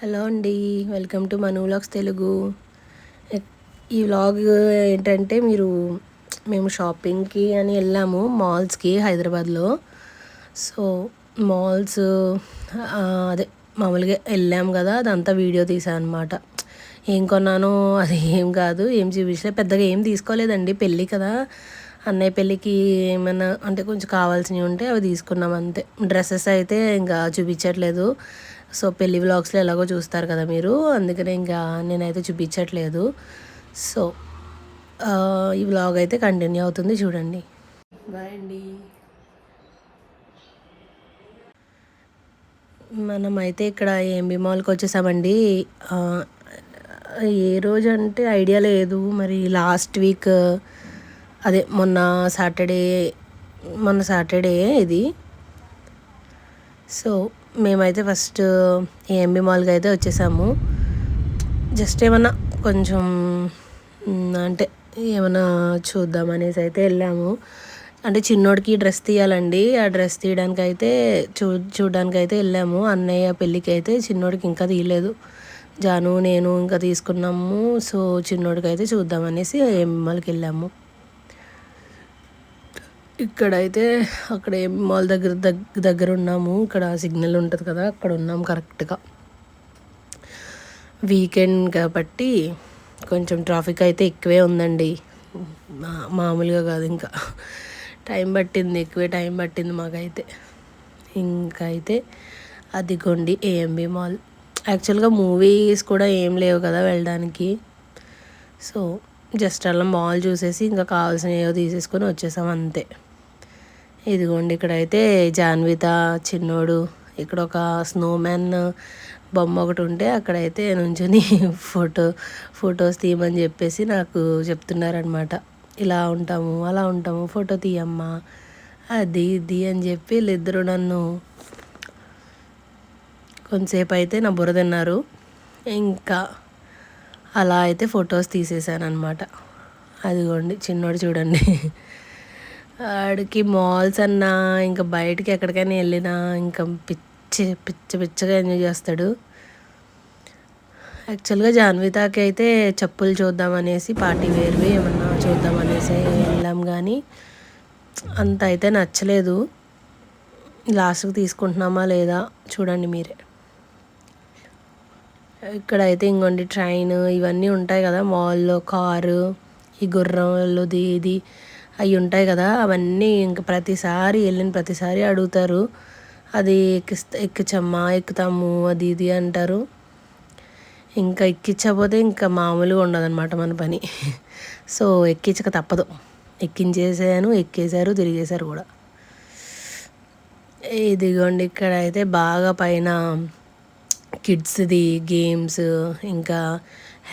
Hello అండి, welcome to Manu vlogs Telugu. ఈ vlog ఏంటంటే మేము షాపింగ్కి అని వెళ్ళాము మాల్స్కి హైదరాబాద్లో. సో మాల్స్ అదే మామూలుగా వెళ్ళాము కదా, అదంతా వీడియో తీసాను అనమాట. ఏం కొన్నానో అది ఏం కాదు, ఏం చూపించలే, పెద్దగా ఏం తీసుకోలేదండి. పెళ్ళి కదా, అన్నయ్య పెళ్ళికి ఏమైనా అంటే కొంచెం కావాల్సినవి ఉంటే అవి తీసుకున్నాం అంతే. డ్రెస్సెస్ అయితే ఇంకా చూపించట్లేదు. సో పెళ్ళి వ్లాగ్స్లో ఎలాగో చూస్తారు కదా మీరు, అందుకనే ఇంకా నేనైతే చూపించట్లేదు. సో ఈ వ్లాగ్ అయితే కంటిన్యూ అవుతుంది, చూడండి. బాయ్ అండి. మనమైతే ఇక్కడ ఏఎంబి మాల్కి వచ్చేసామండి. ఏ రోజు అంటే ఐడియా లేదు, మరి లాస్ట్ వీక్ అదే మొన్న సాటర్డే ఇది. సో మేమైతే ఫస్ట్ ఏఎంబి మాల్కి అయితే వచ్చేసాము. జస్ట్ ఏమన్నా కొంచెం అంటే ఏమన్నా చూద్దామనేసి అయితే వెళ్ళాము. అంటే చిన్నోడికి డ్రెస్ తీయాలండి, ఆ డ్రెస్ తీయడానికి అయితే చూడడానికి అయితే వెళ్ళాము. అన్నయ్య పెళ్ళికి అయితే చిన్నోడికి ఇంకా తీయలేదు. జాను నేను ఇంకా తీసుకున్నాము. సో చిన్నోడికి అయితే చూద్దామనేసి ఏఎంబిమాల్కి వెళ్ళాము. ఇక్కడైతే అక్కడ మాల్ దగ్గర ఉన్నాము. ఇక్కడ సిగ్నల్ ఉంటుంది కదా, అక్కడ ఉన్నాము కరెక్ట్గా. వీకెండ్ కాబట్టి కొంచెం ట్రాఫిక్ అయితే ఎక్కువే ఉందండి, మామూలుగా కాదు. ఇంకా ఎక్కువే టైం పట్టింది మాకైతే. ఇంకా అయితే అదిగోండి ఏఎంబి మాల్. యాక్చువల్గా మూవీస్ కూడా ఏం లేవు కదా వెళ్ళడానికి. సో జస్ట్ అలా మాల్ చూసేసి ఇంకా కావాల్సినవి తీసేసుకొని వచ్చేసాం అంతే. ఇదిగోండి ఇక్కడైతే జాన్విత చిన్నోడు, ఇక్కడ ఒక స్నోమ్యాన్ బొమ్మ ఒకటి ఉంటే అక్కడైతే నుంచుని ఫొటోస్ తీయమని చెప్పేసి నాకు చెప్తున్నారనమాట. ఇలా ఉంటాము అలా ఉంటాము, ఫోటో తీయమ్మా అది ఇది అని చెప్పి వీళ్ళిద్దరూ నన్ను కొంతసేపు అయితే నా బుర్ర తిన్నారు. ఇంకా అలా అయితే ఫొటోస్ తీసేసాను అనమాట. అదిగోండి చిన్నోడు చూడండి, ఆడికి మాల్స్ అన్నా ఇంకా బయటికి ఎక్కడికైనా వెళ్ళినా ఇంకా పిచ్చగా ఎంజాయ్ చేస్తాడు. యాక్చువల్గా జాన్వితాకి అయితే చెప్పులు చూద్దామనేసి, పార్టీ వేర్వి ఏమన్నా చూద్దామనేసి వెళ్ళాం, కానీ అంత అయితే నచ్చలేదు. లాస్ట్కి తీసుకుంటున్నామా లేదా చూడండి మీరే. ఇక్కడైతే ఇంకోండి ట్రైన్ ఇవన్నీ ఉంటాయి కదా మాల్లో, కారు, ఈ గుర్రంలోది ఇది అవి ఉంటాయి కదా, అవన్నీ ఇంకా వెళ్ళిన ప్రతిసారి అడుగుతారు, అది ఎక్కించమ్మా ఎక్కుతాము అది ఇది అంటారు. ఇంకా ఎక్కించకపోతే ఇంకా మామూలుగా ఉండదన్నమాట మన పని. సో ఎక్కించక తప్పదు, ఎక్కేశారు తిరిగేశారు కూడా. ఇదిగోండి ఇక్కడ అయితే బాగా పైన కిడ్స్ది గేమ్స్, ఇంకా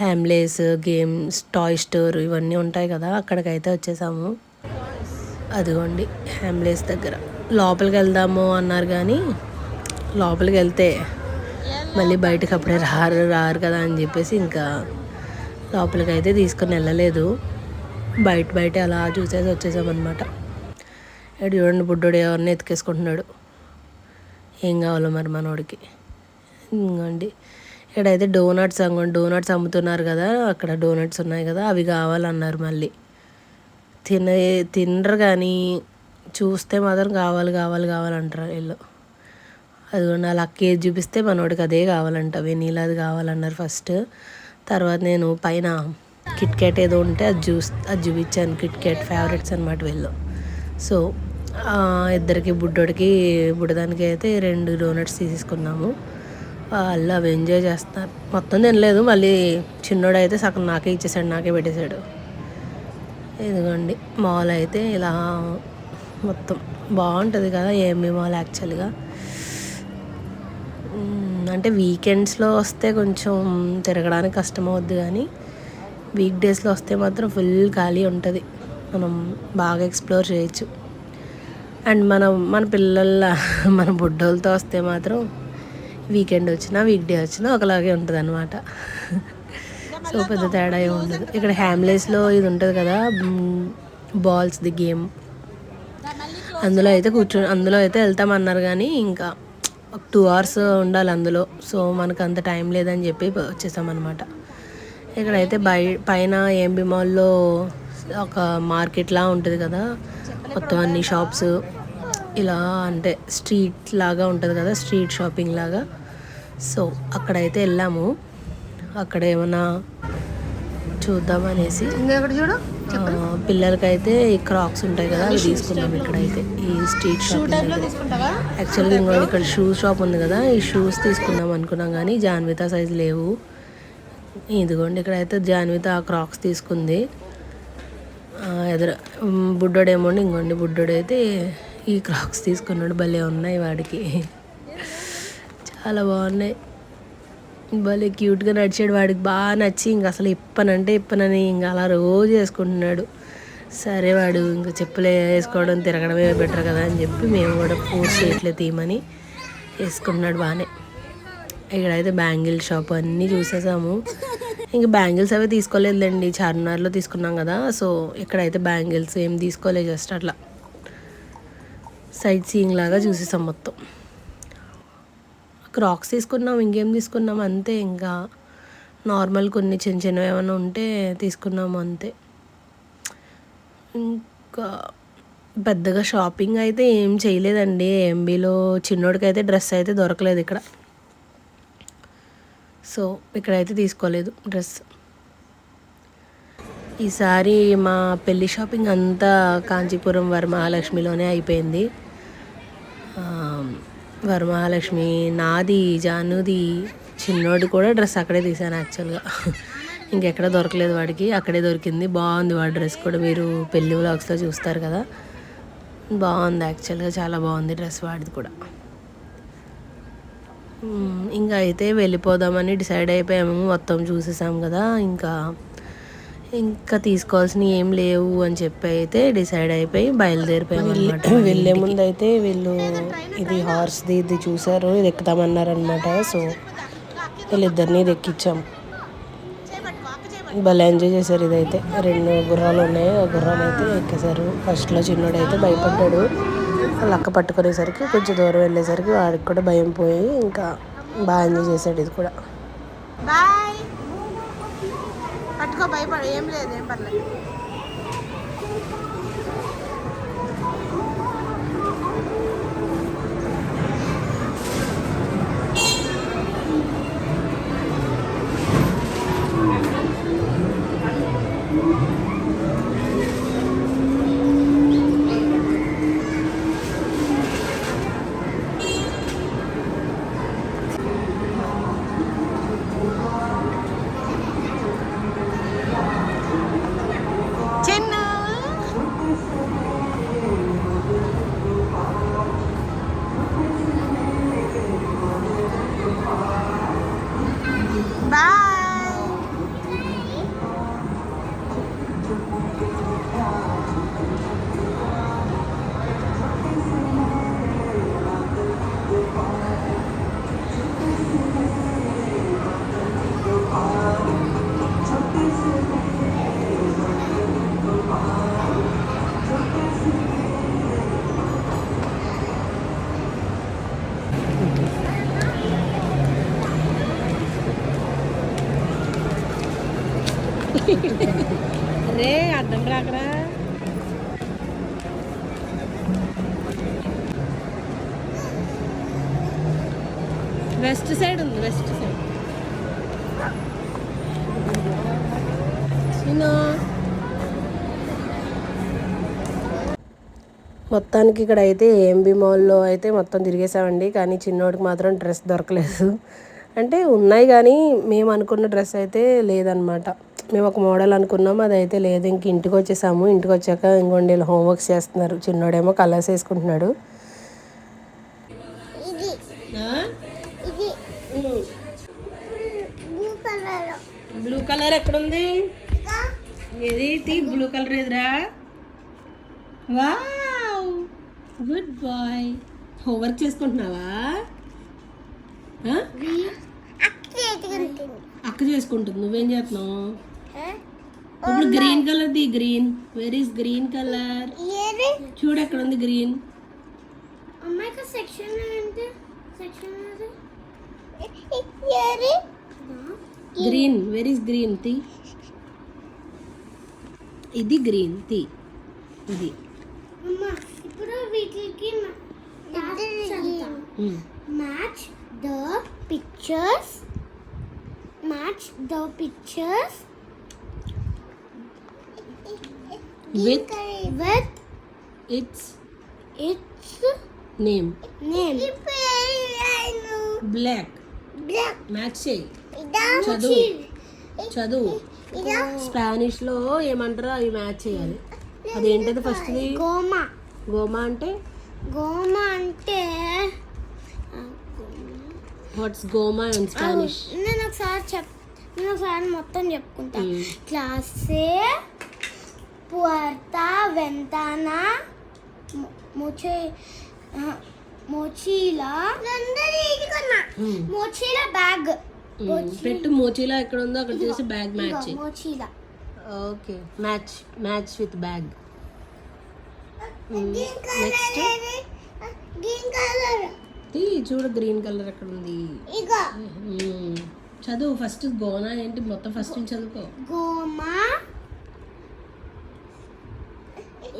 హ్యామ్లేస్ గేమ్స్, టాయ్ స్టోర్ ఇవన్నీ ఉంటాయి కదా, అక్కడికైతే వచ్చేసాము. అదిగోండి హ్యామ్లేస్ దగ్గర. లోపలికి వెళ్దాము అన్నారు, కానీ లోపలికి వెళ్తే మళ్ళీ బయటకు అప్పుడే రారు కదా అని చెప్పేసి ఇంకా లోపలికి అయితే తీసుకొని వెళ్ళలేదు. బయట అలా చూసేసి వచ్చేసామన్నమాట. ఇక్కడ చూడండి బుడ్డోడు ఎవరిని ఎత్తుకేసుకుంటున్నాడు, ఏం కావాలో మరి మనోడికి. ఇంకోండి ఇక్కడైతే డోనట్స్ అమ్ముతున్నారు కదా, అక్కడ డోనట్స్ ఉన్నాయి కదా, అవి కావాలన్నారు. మళ్ళీ తినరు కానీ చూస్తే మాత్రం కావాలంటారు వీళ్ళు. అదిగోండి అలా కేజీ చూపిస్తే మనోడికి అదే కావాలంట, వెనీలా అది కావాలన్నారు ఫస్ట్. తర్వాత నేను పైన కిట్ క్యాట్ ఏదో ఉంటే అది చూపించాను. కిట్ క్యాట్ ఫేవరెట్స్ అనమాట వీళ్ళు. సో ఇద్దరికి బుడ్డదానికి అయితే 2 డోనట్స్ తీసుకున్నాము. వాళ్ళు అవి ఎంజాయ్ చేస్తున్నారు. మొత్తం తినలేదు, మళ్ళీ చిన్నోడు అయితే సగం నాకే ఇచ్చేసాడు, నాకే పెట్టేశాడు. ఇదిగోండి మాల్ అయితే ఇలా మొత్తం బాగుంటుంది కదా ఏఎంబి మాల్. యాక్చువల్గా అంటే వీకెండ్స్లో వస్తే కొంచెం తిరగడానికి కష్టమవుద్ది, కానీ వీక్ డేస్లో వస్తే మాత్రం ఫుల్ ఖాళీ ఉంటుంది, మనం బాగా ఎక్స్ప్లోర్ చేయొచ్చు. అండ్ మన మన బుడ్డోళ్ళతో వస్తే మాత్రం వీకెండ్ వచ్చినా వీక్ డే వచ్చినా ఒకలాగే ఉంటుంది అనమాట. సో పెద్ద తేడా ఏమి ఉండదు. ఇక్కడ హ్యామ్లేస్లో ఇది ఉంటుంది కదా బాల్స్ది గేమ్, అందులో అయితే వెళ్తామన్నారు, కానీ ఇంకా ఒక 2 hours ఉండాలి అందులో. సో మనకు అంత టైం లేదని చెప్పి వచ్చేసామన్నమాట. ఇక్కడైతే పైన ఏఎంబి మాల్లో ఒక మార్కెట్లా ఉంటుంది కదా, మొత్తం అన్ని షాప్స్ ఇలా, అంటే స్ట్రీట్ లాగా ఉంటుంది కదా, స్ట్రీట్ షాపింగ్ లాగా. సో అక్కడైతే వెళ్ళాము. అక్కడ ఏమన్నా చూద్దామనేసి పిల్లలకైతే ఈ క్రాక్స్ ఉంటాయి కదా, అవి తీసుకున్నాం ఇక్కడైతే ఈ స్ట్రీట్ షాపింగ్. యాక్చువల్గా ఇంకో ఇక్కడ షూ షాప్ ఉంది కదా, ఈ షూస్ తీసుకుందాం అనుకున్నాం కానీ జాన్విత సైజు లేవు. ఇదిగోండి ఇక్కడైతే జాన్విత ఆ క్రాక్స్ తీసుకుంది. ఎదురు బుడ్డోడేమో ఇంకోండి, బుడ్డోడైతే ఈ క్రాక్స్ తీసుకున్నాడు. భలే ఉన్నాయి వాడికి, చాలా బాగున్నాయి. భలే క్యూట్గా నడిచాడు. వాడికి బాగా నచ్చి ఇంక అసలు ఇప్పనని ఇంకా అలా రోజు వేసుకుంటున్నాడు. సరే వాడు ఇంకా చెప్పులే వేసుకోవడం తిరగడమే బెటర్ కదా అని చెప్పి మేము కూడా ఫోర్స్ చేయట్లే తీయమని వేసుకున్నాడు బాగానే. ఇక్కడైతే బ్యాంగిల్ షాప్ అన్నీ చూసేసాము. ఇంకా బ్యాంగిల్స్ అవి తీసుకోలేదులేండి, చార్మినార్లో తీసుకున్నాం కదా. సో ఇక్కడైతే బ్యాంగిల్స్ ఏం తీసుకోలేదు, జస్ట్ అట్లా సైట్ సీయింగ్ లాగా చూసేసాం మొత్తం. క్రాక్స్ తీసుకున్నాం, ఇంకేం తీసుకున్నాం అంతే. ఇంకా నార్మల్ కొన్ని చిన్న చిన్నవి ఏమైనా ఉంటే తీసుకున్నాము అంతే. ఇంకా పెద్దగా షాపింగ్ అయితే ఏం చేయలేదండి. ఎంబీలో చిన్నోడికైతే డ్రెస్ అయితే దొరకలేదు ఇక్కడ. సో ఇక్కడైతే తీసుకోలేదు డ్రెస్. ఈసారి మా పెళ్ళి షాపింగ్ అంతా కాంచీపురం వరమహాలక్ష్మిలోనే అయిపోయింది. వరమహాలక్ష్మి, నాది, జానుది, చిన్నోడి కూడా డ్రెస్ అక్కడే తీసాను యాక్చువల్గా. ఇంకెక్కడ దొరకలేదు వాడికి, అక్కడే దొరికింది. బాగుంది వాడి డ్రెస్ కూడా, మీరు పెళ్ళి వ్లాగ్స్లో చూస్తారు కదా, బాగుంది యాక్చువల్గా, చాలా బాగుంది డ్రెస్ వాడిది కూడా. ఇంకా అయితే వెళ్ళిపోదామని డిసైడ్ అయిపోయాము. మొత్తం చూసేసాం కదా, ఇంకా తీసుకోవాల్సినవి ఏం లేవు అని చెప్పి అయితే డిసైడ్ అయిపోయి బయలుదేరిపోయాము అనమాట. వెళ్ళే ముందు అయితే వీళ్ళు ఇది హార్స్ది ఇది చూసారు, ఇది ఎక్కుతామన్నారు అనమాట. సో వీళ్ళిద్దరిని ఇది ఎక్కించాం. భలే ఎంజాయ్ చేశారు. ఇదైతే 2 గుర్రాలు ఉన్నాయి, ఆ గుర్రాలు అయితే ఎక్కేశారు. ఫస్ట్లో చిన్నోడు అయితే భయపడ్డాడు. లక్క పట్టుకునేసరికి కొంచెం దూరం వెళ్ళేసరికి వాడికి కూడా భయం పోయి ఇంకా బాగా ఎంజాయ్ చేశాడు ఇది కూడా. పట్టుకో, భయపడు, ఏం లేదు, ఏం పర్లేదు. రే అర్థం రాకరా. వెస్ట్ సైడ్ ఉంది, వెస్ట్ సైడ్. మొత్తానికి ఇక్కడ అయితే ఏఎంబి మాల్లో అయితే మొత్తం తిరిగేసామండి. కానీ చిన్నోడికి మాత్రం డ్రెస్ దొరకలేదు. అంటే ఉన్నాయి కానీ మేము అనుకున్న డ్రెస్ అయితే లేదనమాట. మేము ఒక మోడల్ అనుకున్నాము, అదైతే లేదు. ఇంక ఇంటికి వచ్చేసాము. ఇంటికి వచ్చాక ఇంకొండి హోంవర్క్స్ చేస్తున్నారు. చిన్నోడేమో కలర్స్ వేసుకుంటున్నాడు. బ్లూ కలర్ ఎక్కడుంది? ఏది బ్లూ కలర్ ఎదురా? Wow, good boy. హోంవర్క్ చేసుకుంటున్నావా? అక్క చేసుకుంటుంది, నువ్వేం చేస్తున్నావు? ఇప్పుడు గ్రీన్ కలర్ ది, green. Where is green colour? చూడు ఎక్కడ ఉంది green. Green, where is green tea? ఇది గ్రీన్ టీ, ఇది ఇప్పుడు వీటికి match the pictures with with its its name. name. Black, match చేయి, చదువు చదువు. స్పానిష్లో ఏమంటారో అవి మ్యాచ్ చేయాలి. అదేంటది ఫస్ట్ది? గోమా. గోమా అంటే గోమా అంటే వాట్స్ గోమా ఇన్ స్పానిష్? నేను ఒకసారి మొత్తం చెప్పుకుంటా. క్లాసే పుర్తా వెంటానా మోచీలా మోచీలా బ్యాగ్. పెట్టు. మోచీలా ఎక్కడ ఉందో అక్కడ చేసి బ్యాగ్ మ్యాచ్ చేయి. మోచీలా. Okay, match with bag. Next green colour. చూడు గ్రీన్ కలర్ ఎక్కడ ఉంది. ఇగో చదువు ఫస్ట్. గోనా ఏంటి మొత్తం ఫస్ట్ నుంచి చదువుకో. గోమా.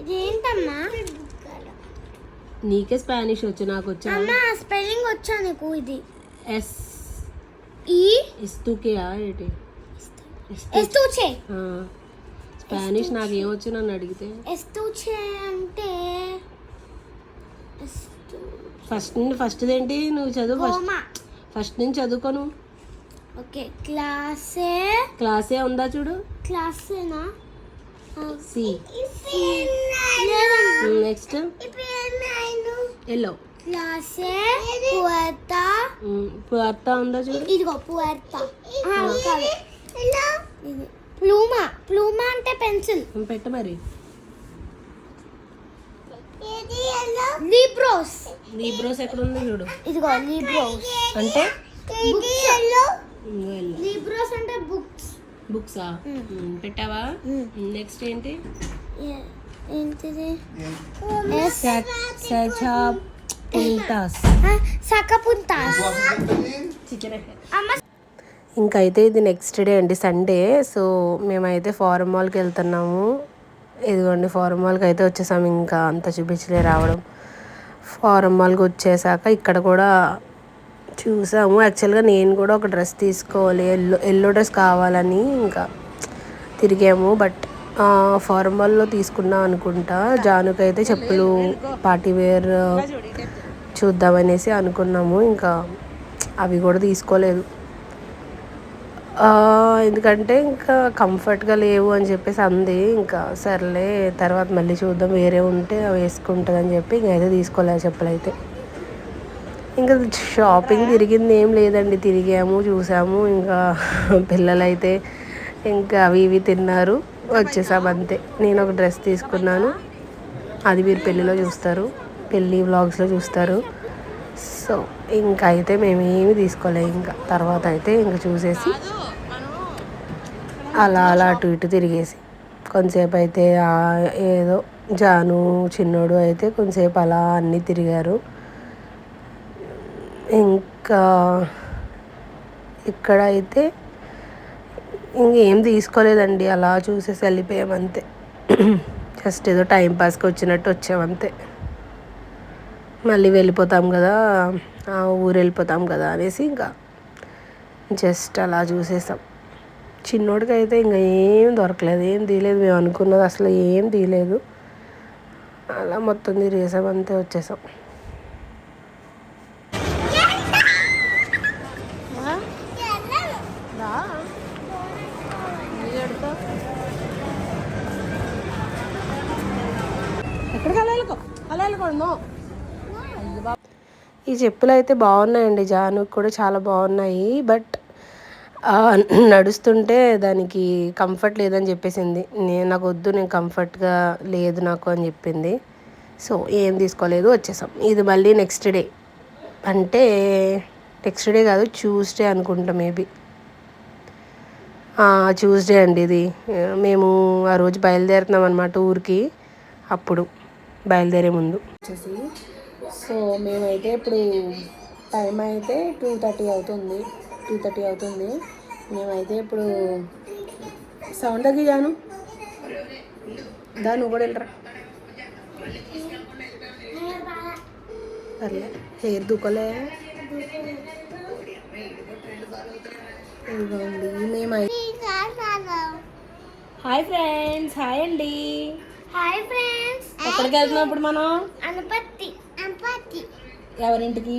ఇదేంటమ్మా? నీకే స్పానిష్ వచ్చు, నాకు వచ్చా. అమ్మా స్పెల్లింగ్ వచ్చా నీకు? ఇది ఎస్ ఈ ఇస్తుకే ఏంటి? ఎస్తూచే. స్పానిష్ నాకు ఏమొచ్చు నన్ను అడిగితే. ఎస్తూచే అంటే ఫస్ట్ ఏంటి? నువ్వు చదువు ఫస్ట్. గోమా. ఫస్ట్ నుంచి చదువుకోను. ఓకే, క్లాసే. క్లాసే ఉందా చూడు. క్లాసేనా? సి. Next yellow. క్లాసే పుర్తా. పుర్తా ఉందా చూడు. ఇదిగో పుర్తా. ఇది ప్లూమా. ప్లూమా అంటే పెన్సిల్. పెట్టు మరి. లిబ్రోస్. లీబ్రోస్ ఎక్కడ ఉంది చూడు. ఇదిగో లిబ్రోస్ అంటే లిబ్రోస్ అంటే బుక్స్. బుక్సా? పెట్టావా? నెక్స్ట్ ఏంటి? ఏంటిది? సకపుంతాస్. ఇంకైతే ఇది నెక్స్ట్ డే అండి, సండే. సో మేమైతే ఫారం మాల్కి వెళ్తున్నాము. ఇదిగోండి ఫారం మాల్కి అయితే వచ్చేసాము. ఇంకా అంత చూపించలే రావడం. ఫారం మాల్కి వచ్చేసాక ఇక్కడ కూడా చూసాము. యాక్చువల్గా నేను కూడా ఒక డ్రెస్ తీసుకోవాలి, ఎల్లో డ్రెస్ కావాలని ఇంకా తిరిగాము. బట్ ఫారం మాల్లో తీసుకున్నాం అనుకుంటా. జానుకైతే చెప్పులు పార్టీ వేర్ చూద్దామనేసి అనుకున్నాము. ఇంకా అవి కూడా తీసుకోలేదు, ఎందుకంటే ఇంకా కంఫర్ట్గా లేవు అని చెప్పేసి అంది. ఇంకా సర్లే తర్వాత మళ్ళీ చూద్దాం, వేరే ఉంటే అవి వేసుకుంటుంది అని చెప్పి ఇంకైతే తీసుకోలేదు చెప్పులు అయితే. ఇంకా షాపింగ్ తిరిగింది ఏం లేదండి, తిరిగాము చూసాము. ఇంకా పిల్లలైతే ఇంకా అవి ఇవి తిన్నారు, వచ్చేసాము అంతే. నేను ఒక డ్రెస్ తీసుకున్నాను, అది మీరు పెళ్ళిలో చూస్తారు, పెళ్ళి వ్లాగ్స్లో చూస్తారు. సో ఇంకా అయితే మేము ఏమి తీసుకోలేము. ఇంకా తర్వాత అయితే ఇంకా చూసేసి అలా అటు ఇటు తిరిగేసి కొంతసేపు అయితే ఏదో జాను చిన్నోడు అయితే కొంతసేపు అలా అన్నీ తిరిగారు. ఇంకా ఇక్కడైతే ఇంకేం తీసుకోలేదండి, అలా చూసేసి వెళ్ళిపోయామంతే. జస్ట్ ఏదో టైంపాస్కి వచ్చినట్టు వచ్చామంతే. మళ్ళీ వెళ్ళిపోతాం కదా, ఊరు వెళ్ళిపోతాం కదా అనేసి ఇంకా జస్ట్ అలా చూసేసాం. చిన్నోడికి అయితే ఇంకా ఏం దొరకలేదు, ఏం తీయలేదు. మేము అనుకున్నది అసలు ఏం తీయలేదు. అలా మొత్తం తిరిగేసాం అంతే, వచ్చేసాం. ఎక్కడికి అలా వెళ్ళకూడదు. ఈ చెప్పులు అయితే బాగున్నాయండి, జానుకి కూడా చాలా బాగున్నాయి. బట్ నడుస్తుంటే దానికి కంఫర్ట్ లేదని చెప్పేసింది. నాకు వద్దు, నేను కంఫర్ట్గా లేదు నాకు అని చెప్పింది. సో ఏం తీసుకోలేదు, వచ్చేసాం. ఇది మళ్ళీ నెక్స్ట్ డే, అంటే నెక్స్ట్ డే కాదు, ట్యూస్డే అనుకుంటా మేబీ. ట్యూస్డే అండి ఇది. మేము ఆ రోజు బయలుదేరుతున్నాం అన్నమాట ఊరికి, అప్పుడు బయలుదేరే ముందు వచ్చేసి. సో మేమైతే ఇప్పుడు టైం అయితే 2:30 అవుతుంది. మేమైతే ఇప్పుడు సౌండ్ తగ్గియాను నువ్వు కూడా వెళ్ళరా. సర్లే హెయిర్ దూకలే. ఇదిగోండి మేమైతే హాయ్ ఫ్రెండ్స్. హాయ్ అండి. Hi friends. ఎక్కడికి వెళ్తున్నాం ఇప్పుడు మనం? అనపత్తి. ఎవరింటికి?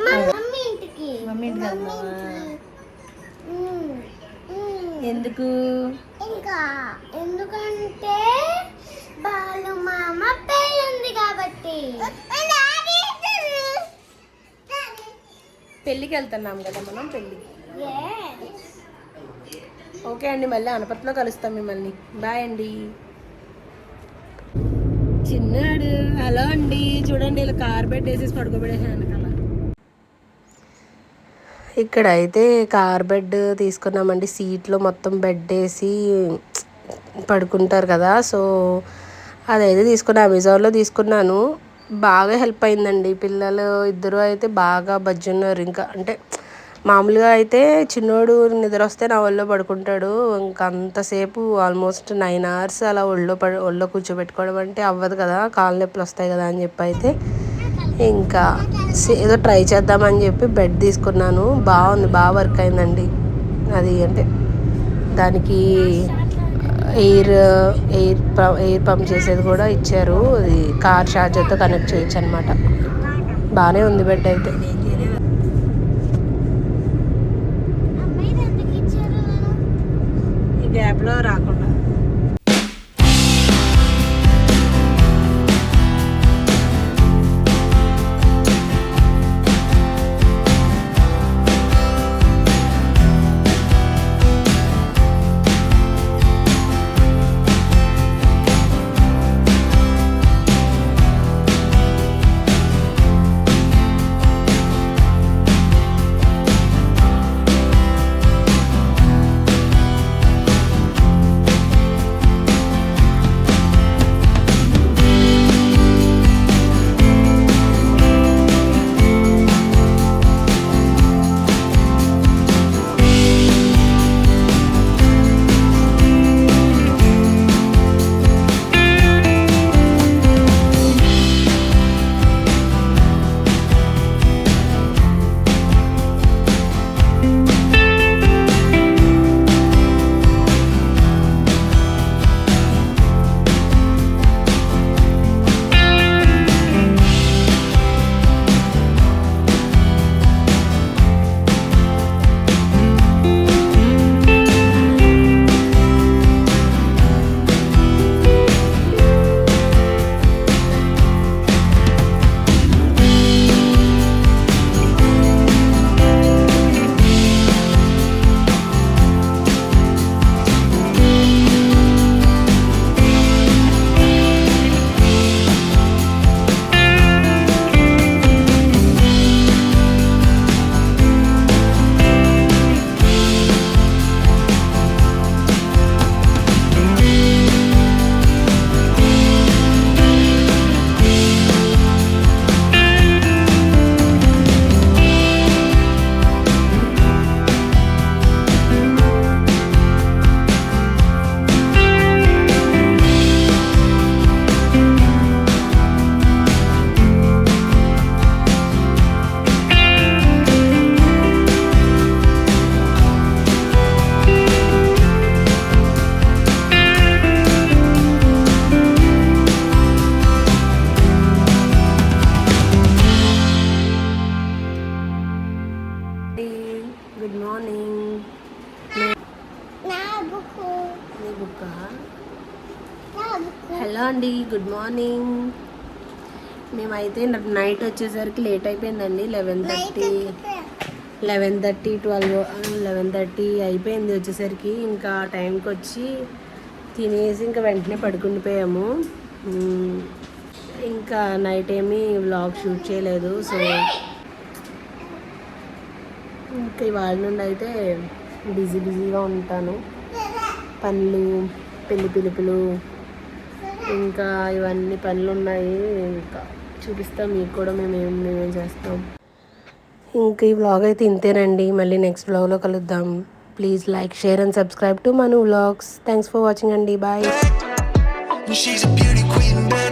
మమ్మీ ఇంటికి. మమ్మీ ఇంటికి వెళ్తున్నావా? ఎందుకు? ఇంకా ఎందుకంటే బాలు మామ పెళ్ళి ఉంది కాబట్టి. పెళ్ళికి వెళ్తున్నాం కదా మనం, పెళ్ళికి. ఓకే అండి, మళ్ళీ అనపత్తిలో కలుస్తాం మిమ్మల్ని. బాయ్ అండి. చిన్నాడు. హలో అండి. చూడండి ఇలా కార్ పెట్టేసి పడుకోబెట్టేసాను అలా. ఇక్కడ అయితే కార్ బెడ్ తీసుకున్నామండి. సీట్లో మొత్తం బెడ్ వేసి పడుకుంటారు కదా, సో అదైతే తీసుకున్నా. అమెజాన్లో తీసుకున్నాను. బాగా హెల్ప్ అయిందండి. పిల్లలు ఇద్దరు అయితే బాగా బజ్జున్నారు. ఇంకా అంటే మామూలుగా అయితే చిన్నోడు నిద్ర వస్తే నా ఒళ్ళో పడుకుంటాడు. ఇంకా అంతసేపు ఆల్మోస్ట్ 9 hours అలా ఒళ్ళో కూర్చోబెట్టుకోవడం అంటే అవ్వదు కదా, కాళ్ళ నొప్పులు వస్తాయి కదా అని చెప్పి అయితే ఇంకా ఏదో ట్రై చేద్దామని చెప్పి బెడ్ తీసుకున్నాను. బాగుంది, బాగా వర్క్ అయిందండి. అది అంటే దానికి ఎయిర్ పంప్ చేసేది కూడా ఇచ్చారు. అది కార్ ఛార్జర్తో కనెక్ట్ చేయొచ్చు అనమాట. బాగానే ఉంది బెడ్ అయితే. ఈ గ్యాప్లో రాకుండా హలో అండి, గుడ్ మార్నింగ్. మేమైతే నైట్ వచ్చేసరికి లేట్ అయిపోయిందండి. 11:30 అయిపోయింది వచ్చేసరికి. ఇంకా టైంకి వచ్చి తినేసి ఇంకా వెంటనే పడుకుండిపోయాము. ఇంకా నైట్ ఏమీ వ్లాగ్ షూట్ చేయలేదు. సో ఇంకా ఇవాళ నుండి అయితే బిజీగా ఉంటాను. పనులు, పెళ్లి పిలుపులు, ఇంకా ఇవన్నీ పనులు ఉన్నాయి. ఇంకా చూపిస్తాం మీకు కూడా మేమేం చేస్తాం. ఇంక ఈ వ్లాగ్ అయితే ఇంతేనండి. మళ్ళీ నెక్స్ట్ వ్లాగ్లో కలుద్దాం. Please like, share and subscribe to Manu vlogs. Thanks for watching అండి. Bye. She's a beauty queen, babe.